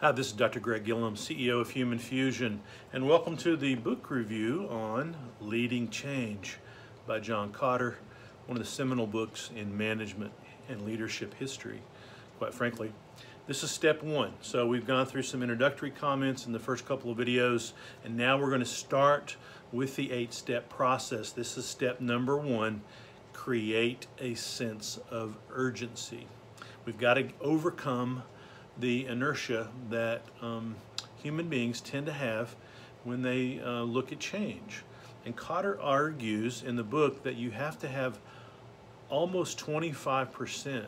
Hi, this is Dr. Greg Gillum, CEO of Human Fusion, and welcome to the book review on Leading Change by John Kotter, one of the seminal books in management and leadership history, quite frankly. This is step one. So we've gone through some introductory comments in the first couple of videos, and now we're going to start with the 8-step process. This is step number one: create a sense of urgency. We've got to overcome the inertia that human beings tend to have when they look at change. And Kotter argues in the book that you have to have almost 25%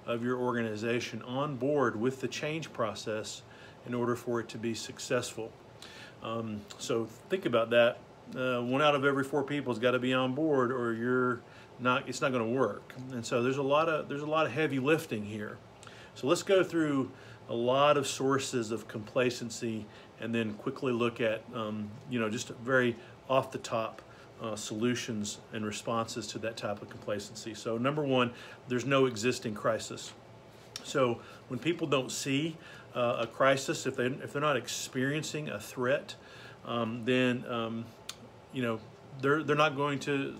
of your organization on board with the change process in order for it to be successful. So think about that. 1 out of every 4 people has got to be on board, or it's not going to work. And so there's a lot of heavy lifting here. So let's go through a lot of sources of complacency and then quickly look at just very off the top solutions and responses to that type of complacency. So number one, there's no existing crisis. So when people don't see a crisis, if they're not experiencing a threat, then they're not going to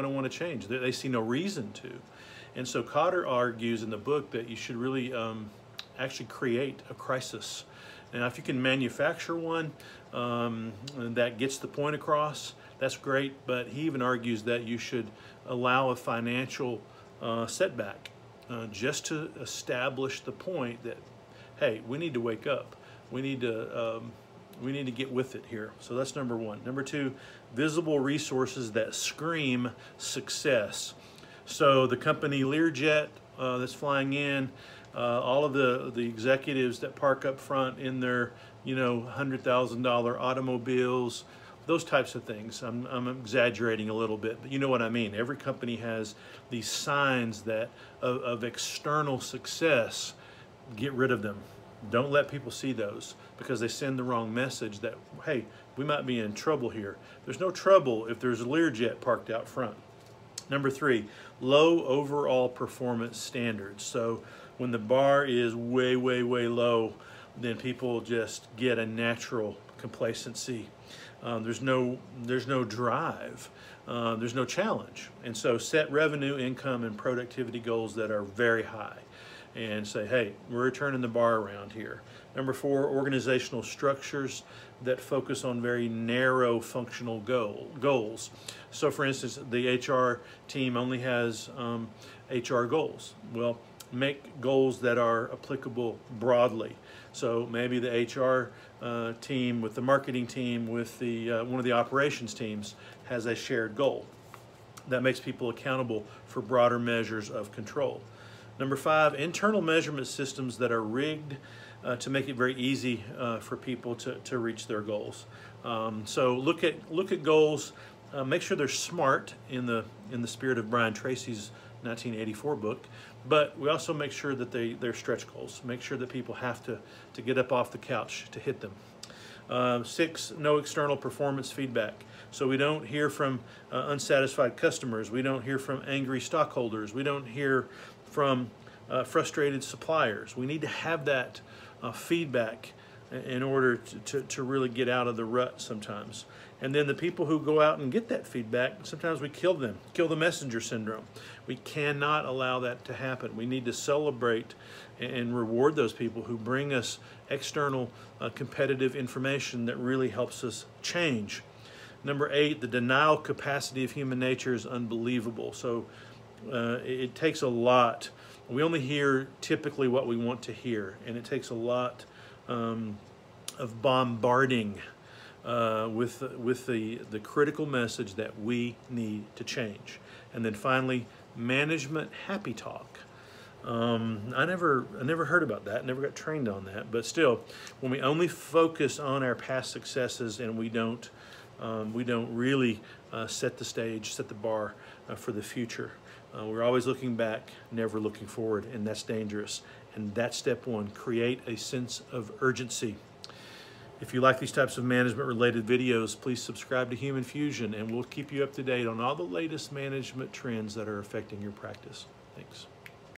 want to change. They see no reason to. And so Kotter argues in the book that you should really actually create a crisis. Now, if you can manufacture one that gets the point across, that's great, but he even argues that you should allow a financial setback just to establish the point that, hey, we need to wake up. We need to get with it here. So that's number one. Number two, visible resources that scream success. So the company Learjet that's flying in, all of the executives that park up front in their $100,000 automobiles, those types of things. I'm exaggerating a little bit, but you know what I mean. Every company has these signs that of external success. Get rid of them. Don't let people see those, because they send the wrong message that, hey, we might be in trouble here. There's no trouble if there's a Learjet parked out front. Number three, low overall performance standards. So when the bar is way, way, way low, then people just get a natural complacency. There's no drive. There's no challenge. And so set revenue, income, and productivity goals that are very high, and say, hey, we're turning the bar around here. Number four, organizational structures that focus on very narrow functional goals. So for instance, the HR team only has HR goals. Well, make goals that are applicable broadly. So maybe the HR team with the marketing team with the one of the operations teams has a shared goal. That makes people accountable for broader measures of control. Number five, internal measurement systems that are rigged to make it very easy for people to reach their goals. So look at goals. Make sure they're smart in the spirit of Brian Tracy's 1984 book, but we also make sure that they're stretch goals. Make sure that people have to get up off the couch to hit them. 6, no external performance feedback. So we don't hear from unsatisfied customers. We don't hear from angry stockholders. We don't hear from frustrated suppliers. We need to have that feedback in order to really get out of the rut sometimes. And then the people who go out and get that feedback, sometimes we kill them, kill the messenger syndrome. We cannot allow that to happen. We need to celebrate and reward those people who bring us external competitive information that really helps us change. Number 8, the denial capacity of human nature is unbelievable. So it takes a lot. We only hear typically what we want to hear, and it takes a lot of bombarding with the critical message that we need to change. And then finally, management happy talk. I never heard about that, never got trained on that, but still, when we only focus on our past successes and we don't really set the stage, set the bar for the future. We're always looking back, never looking forward, and that's dangerous. And that's step one: create a sense of urgency. If you like these types of management-related videos, please subscribe to Human Fusion, and we'll keep you up to date on all the latest management trends that are affecting your practice. Thanks.